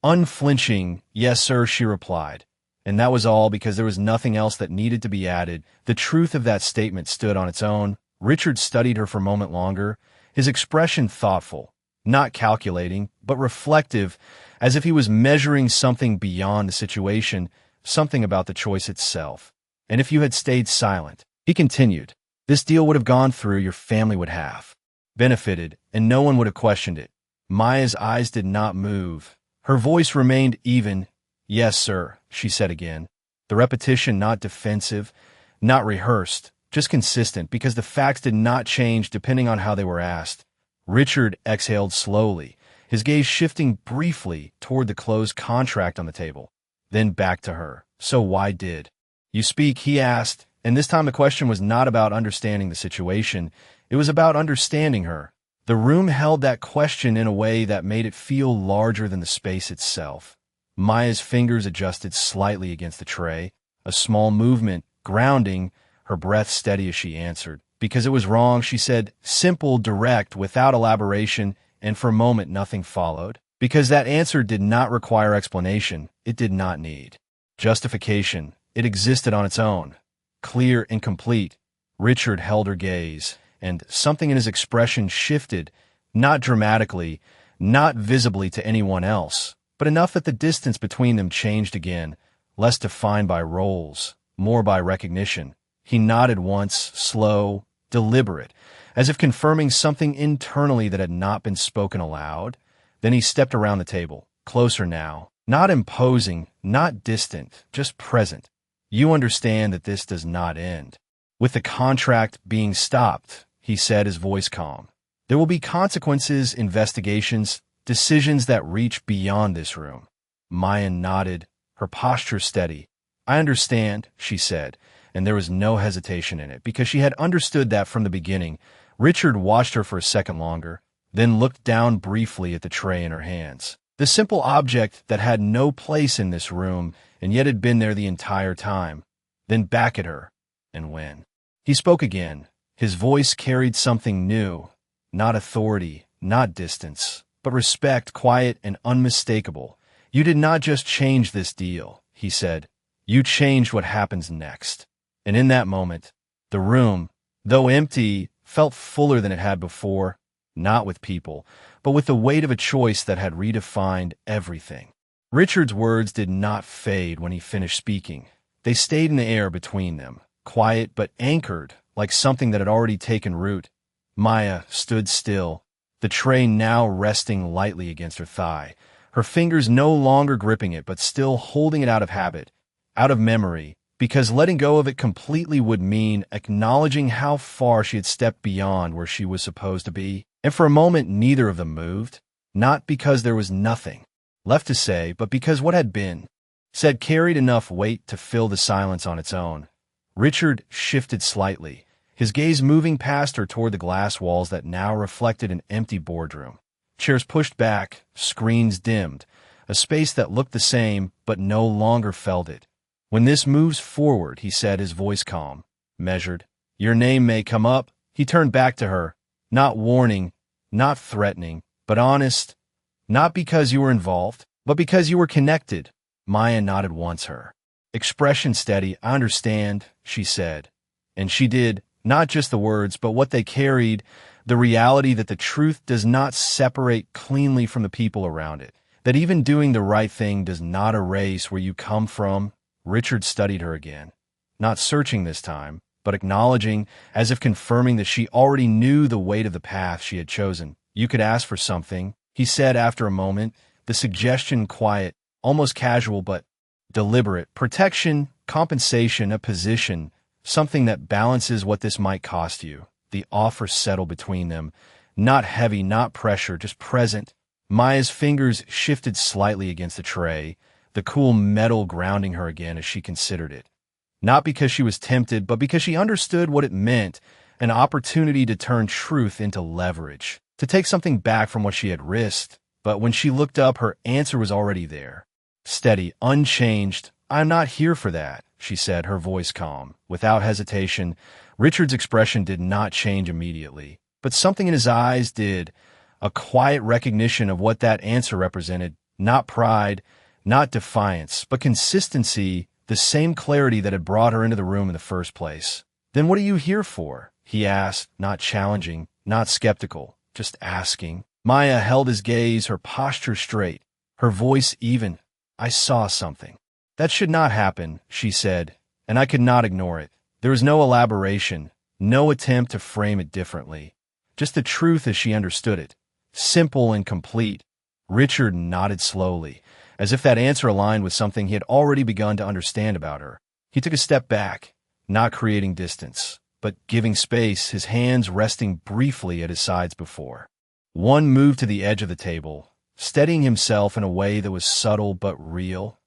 unflinching. "Yes, sir," she replied. And that was all, because there was nothing else that needed to be added. The truth of that statement stood on its own. Richard studied her for a moment longer, his expression thoughtful, not calculating, but reflective, as if he was measuring something beyond the situation, something about the choice itself. "And if you had stayed silent," he continued, "this deal would have gone through, your family would have benefited, and no one would have questioned it." Maya's eyes did not move. Her voice remained even. "Yes, sir," she said again, the repetition not defensive, not rehearsed, just consistent, because the facts did not change depending on how they were asked. Richard exhaled slowly, his gaze shifting briefly toward the closed contract on the table, then back to her. "So why did you speak?" he asked, and this time the question was not about understanding the situation, it was about understanding her. The room held that question in a way that made it feel larger than the space itself. Maya's fingers adjusted slightly against the tray, a small movement, grounding, her breath steady as she answered. "Because it was wrong," she said, simple, direct, without elaboration, and for a moment nothing followed. Because that answer did not require explanation, it did not need justification. It existed on its own, clear and complete. Richard held her gaze, and something in his expression shifted, not dramatically, not visibly to anyone else, but enough that the distance between them changed again, less defined by roles, more by recognition. He nodded once, slow, deliberate, as if confirming something internally that had not been spoken aloud. Then he stepped around the table, closer now, not imposing, not distant, just present. "You understand that this does not end with the contract being stopped," he said, his voice calm. "There will be consequences, investigations, decisions that reach beyond this room." Maya nodded, her posture steady. "I understand," she said, and there was no hesitation in it, because she had understood that from the beginning. Richard watched her for a second longer, then looked down briefly at the tray in her hands. The simple object that had no place in this room, and yet had been there the entire time. Then back at her. "And when?" He spoke again. His voice carried something new, not authority, not distance, but respect, quiet and unmistakable. "You did not just change this deal," he said. "You changed what happens next." And in that moment, the room, though empty, felt fuller than it had before, not with people, but with the weight of a choice that had redefined everything. Richard's words did not fade when he finished speaking. They stayed in the air between them, quiet but anchored, like something that had already taken root. Maya stood still, the tray now resting lightly against her thigh, her fingers no longer gripping it but still holding it out of habit, out of memory, because letting go of it completely would mean acknowledging how far she had stepped beyond where she was supposed to be. And for a moment neither of them moved, not because there was nothing left to say, but because what had been said carried enough weight to fill the silence on its own. Richard shifted slightly, his gaze moving past her toward the glass walls that now reflected an empty boardroom. Chairs pushed back, screens dimmed, a space that looked the same but no longer felt it. "When this moves forward," he said, his voice calm, measured, "your name may come up." He turned back to her, not warning, not threatening, but honest. "Not because you were involved, but because you were connected." Maya nodded once, her expression steady. "I understand," she said. And she did, not just the words, but what they carried, the reality that the truth does not separate cleanly from the people around it, that even doing the right thing does not erase where you come from. Richard studied her again, not searching this time, but acknowledging, as if confirming that she already knew the weight of the path she had chosen. "You could ask for something," he said after a moment, the suggestion quiet, almost casual but deliberate. "Protection, compensation, a position, something that balances what this might cost you." The offer settled between them, not heavy, not pressure, just present. Maya's fingers shifted slightly against the tray, the cool metal grounding her again as she considered it. Not because she was tempted, but because she understood what it meant, an opportunity to turn truth into leverage, to take something back from what she had risked. But when she looked up, her answer was already there. Steady, unchanged. "I'm not here for that," she said, her voice calm. Without hesitation, Richard's expression did not change immediately, but something in his eyes did, a quiet recognition of what that answer represented, not pride, not defiance, but consistency, the same clarity that had brought her into the room in the first place. "Then what are you here for?" he asked, not challenging, not skeptical, just asking. Maya held his gaze, her posture straight, her voice even. "I saw something." "That should not happen," she said, and I could not ignore it. There was no elaboration, no attempt to frame it differently, just the truth as she understood it, simple and complete. Richard nodded slowly, as if that answer aligned with something he had already begun to understand about her. He took a step back, not creating distance, but giving space, his hands resting briefly at his sides before. One moved to the edge of the table, steadying himself in a way that was subtle but real.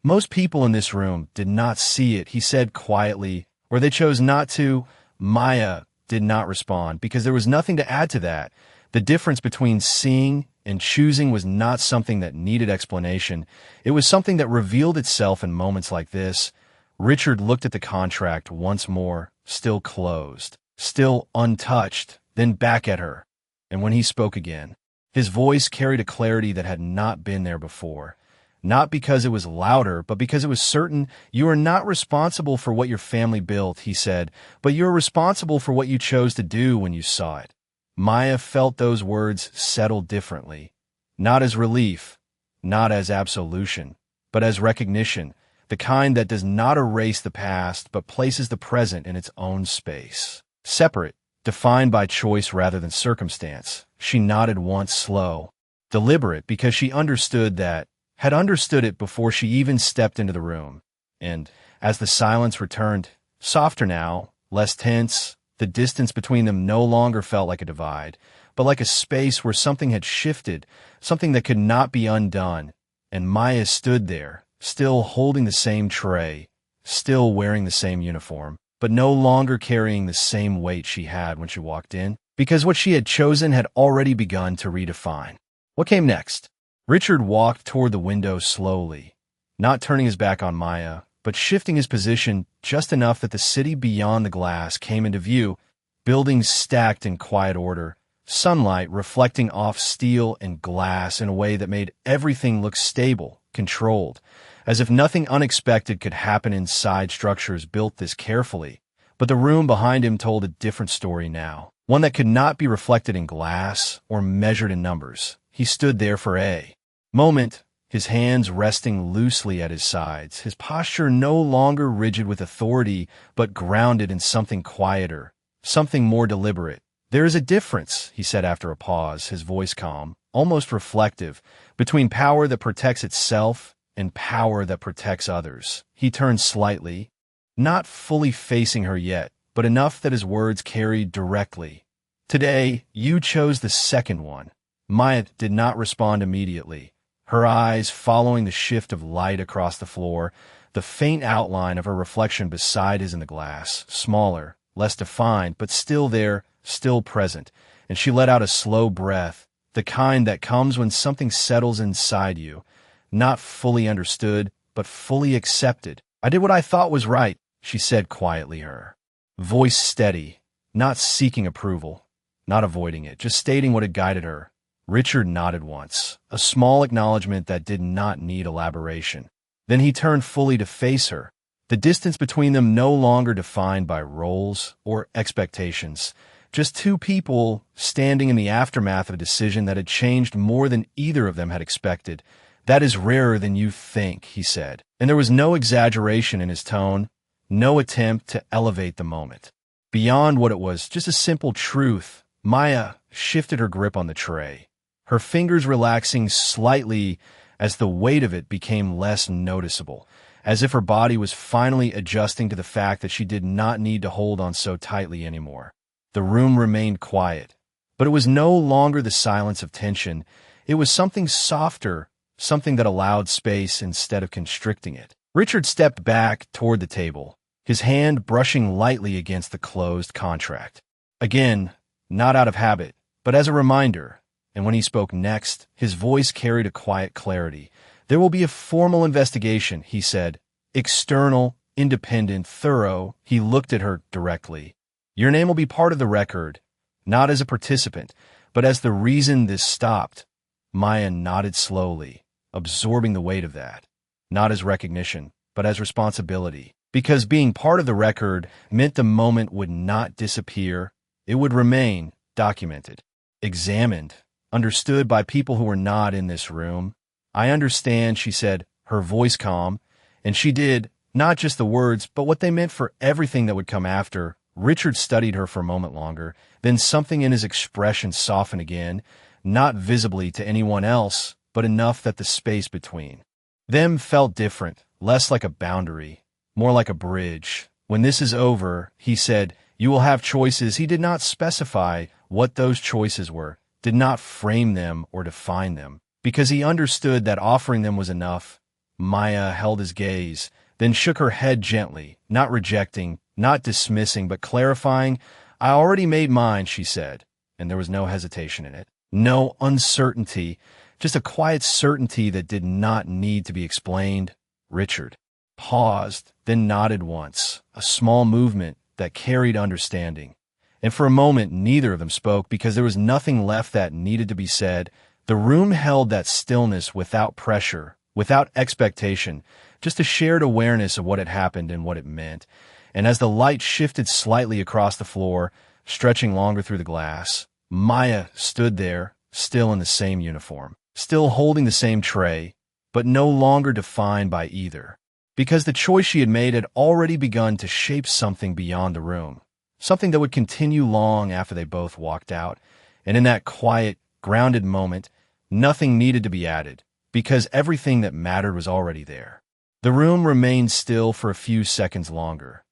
"Most people in this room did not see it," he said quietly, "or they chose not to." Maya did not respond, because there was nothing to add to that. The difference between seeing and choosing was not something that needed explanation. It was something that revealed itself in moments like this. Richard looked at the contract once more, still closed, still untouched, then back at her. And when he spoke again, his voice carried a clarity that had not been there before. Not because it was louder, but because it was certain. "You are not responsible for what your family built," he said, "but you are responsible for what you chose to do when you saw it." Maya felt those words settle differently, not as relief, not as absolution, but as recognition, the kind that does not erase the past but places the present in its own space. Separate, defined by choice rather than circumstance. She nodded once, slow, deliberate, because she understood that, had understood it before she even stepped into the room. And as the silence returned, softer now, less tense, the distance between them no longer felt like a divide, but like a space where something had shifted, something that could not be undone. And Maya stood there, still holding the same tray, still wearing the same uniform, but no longer carrying the same weight she had when she walked in, because what she had chosen had already begun to redefine. What came next? Richard walked toward the window slowly, not turning his back on Maya, but shifting his position just enough that the city beyond the glass came into view, buildings stacked in quiet order, sunlight reflecting off steel and glass in a way that made everything look stable, controlled, as if nothing unexpected could happen inside structures built this carefully. But the room behind him told a different story now, one that could not be reflected in glass or measured in numbers. He stood there for a moment, his hands resting loosely at his sides, his posture no longer rigid with authority, but grounded in something quieter, something more deliberate. "There is a difference," he said after a pause, his voice calm, almost reflective, "between power that protects itself and power that protects others." He turned slightly, not fully facing her yet, but enough that his words carried directly. "Today, you chose the second one." Maya did not respond immediately, her eyes following the shift of light across the floor, the faint outline of her reflection beside his in the glass, smaller, less defined, but still there, still present, and she let out a slow breath, the kind that comes when something settles inside you, not fully understood, but fully accepted. "I did what I thought was right," she said quietly, her voice steady, not seeking approval, not avoiding it, just stating what had guided her. Richard nodded once, a small acknowledgement that did not need elaboration. Then he turned fully to face her, the distance between them no longer defined by roles or expectations, just two people standing in the aftermath of a decision that had changed more than either of them had expected. "That is rarer than you think," he said, and there was no exaggeration in his tone, no attempt to elevate the moment. Beyond what it was, just a simple truth. Maya shifted her grip on the tray, her fingers relaxing slightly as the weight of it became less noticeable, as if her body was finally adjusting to the fact that she did not need to hold on so tightly anymore. The room remained quiet, but it was no longer the silence of tension. It was something softer, something that allowed space instead of constricting it. Richard stepped back toward the table, his hand brushing lightly against the closed contract. Again, not out of habit, but as a reminder. And when he spoke next, his voice carried a quiet clarity. "There will be a formal investigation," he said. "External, independent, thorough." He looked at her directly. "Your name will be part of the record, not as a participant, but as the reason this stopped." Maya nodded slowly, absorbing the weight of that. Not as recognition, but as responsibility. Because being part of the record meant the moment would not disappear. It would remain documented, examined, understood by people who were not in this room. "I understand," she said, her voice calm, and she did, not just the words, but what they meant for everything that would come after. Richard studied her for a moment longer, then something in his expression softened again, not visibly to anyone else, but enough that the space between them felt different, less like a boundary, more like a bridge. "When this is over," he said, "you will have choices." He did not specify what those choices were, did not frame them or define them, because he understood that offering them was enough. Maya held his gaze, then shook her head gently, not rejecting, not dismissing, but clarifying. "I already made mine," she said, and there was no hesitation in it. No uncertainty, just a quiet certainty that did not need to be explained. Richard paused, then nodded once, a small movement that carried understanding. And for a moment, neither of them spoke because there was nothing left that needed to be said. The room held that stillness without pressure, without expectation, just a shared awareness of what had happened and what it meant. And as the light shifted slightly across the floor, stretching longer through the glass, Maya stood there, still in the same uniform, still holding the same tray, but no longer defined by either. Because the choice she had made had already begun to shape something beyond the room, something that would continue long after they both walked out. And in that quiet, grounded moment, nothing needed to be added, because everything that mattered was already there. The room remained still for a few seconds longer,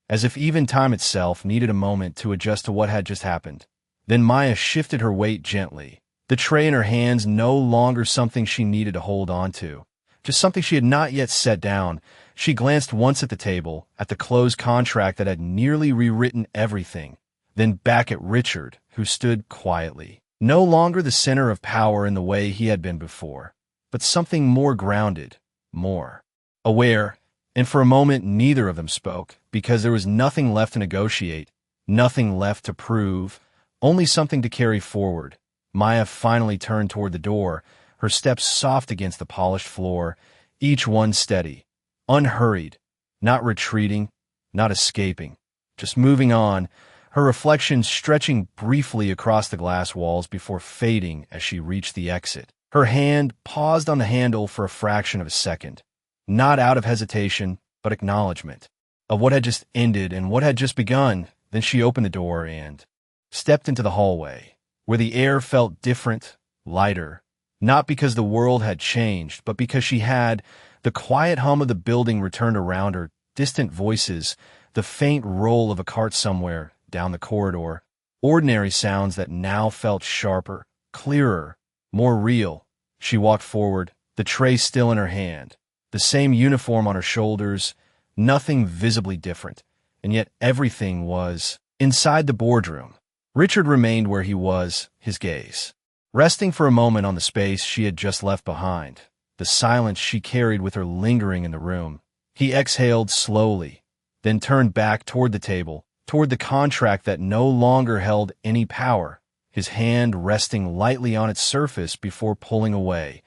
as if even time itself needed a moment to adjust to what had just happened. Then Maya shifted her weight gently, the tray in her hands no longer something she needed to hold on to, just something she had not yet set down. She glanced once at the table, at the closed contract that had nearly rewritten everything, then back at Richard, who stood quietly, no longer the center of power in the way he had been before, but something more grounded, more aware. And for a moment, neither of them spoke, because there was nothing left to negotiate, nothing left to prove, only something to carry forward. Maya finally turned toward the door, her steps soft against the polished floor, each one steady, unhurried, not retreating, not escaping, just moving on, her reflection stretching briefly across the glass walls before fading as she reached the exit. Her hand paused on the handle for a fraction of a second, not out of hesitation, but acknowledgement of what had just ended and what had just begun. Then she opened the door and stepped into the hallway, where the air felt different, lighter, not because the world had changed, but because she had. The quiet hum of the building returned around her, distant voices, the faint roll of a cart somewhere down the corridor, ordinary sounds that now felt sharper, clearer, more real. She walked forward, the tray still in her hand, the same uniform on her shoulders, nothing visibly different, and yet everything was inside the boardroom. Richard remained where he was, his gaze resting for a moment on the space she had just left behind, the silence she carried with her lingering in the room. He exhaled slowly, then turned back toward the table, toward the contract that no longer held any power, his hand resting lightly on its surface before pulling away,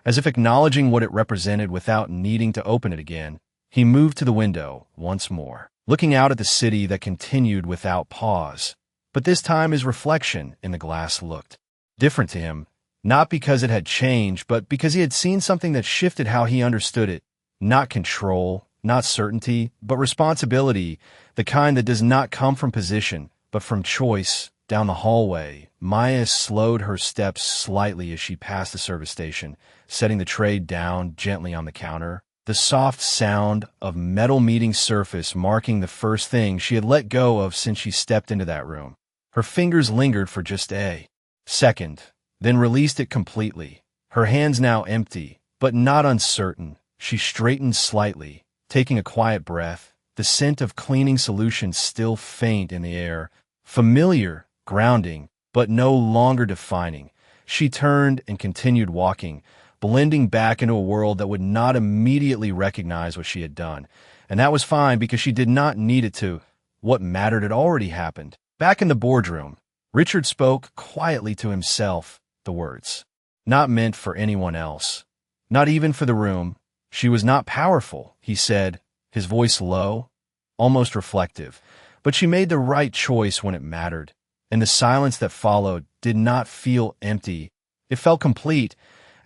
as if acknowledging what it represented without needing to open it again. He moved to the window once more, looking out at the city that continued without pause. But this time his reflection in the glass looked different to him, not because it had changed, but because he had seen something that shifted how he understood it. Not control, not certainty, but responsibility, the kind that does not come from position, but from choice. Down the hallway, Maya slowed her steps slightly as she passed the service station, setting the tray down gently on the counter, the soft sound of metal meeting surface marking the first thing she had let go of since she stepped into that room. Her fingers lingered for just a second, then released it completely. Her hands now empty, but not uncertain. She straightened slightly, taking a quiet breath, the scent of cleaning solution still faint in the air. Familiar, grounding, but no longer defining. She turned and continued walking, blending back into a world that would not immediately recognize what she had done. And that was fine because she did not need it to. What mattered had already happened. Back in the boardroom, Richard spoke quietly to himself, the words. Not meant for anyone else. Not even for the room. She was not powerful, he said, his voice low, almost reflective. But she made the right choice when it mattered. And the silence that followed did not feel empty. It felt complete,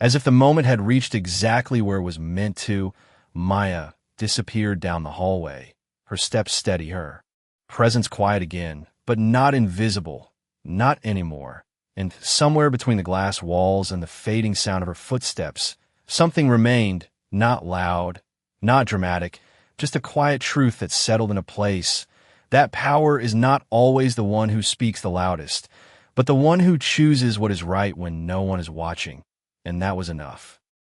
as if the moment had reached exactly where it was meant to. Maya disappeared down the hallway, her steps steady her. Presence quiet again, but not invisible. Not anymore. And somewhere between the glass walls and the fading sound of her footsteps, something remained, not loud, not dramatic, just a quiet truth that settled into place. That power is not always the one who speaks the loudest, but the one who chooses what is right when no one is watching. And that was enough.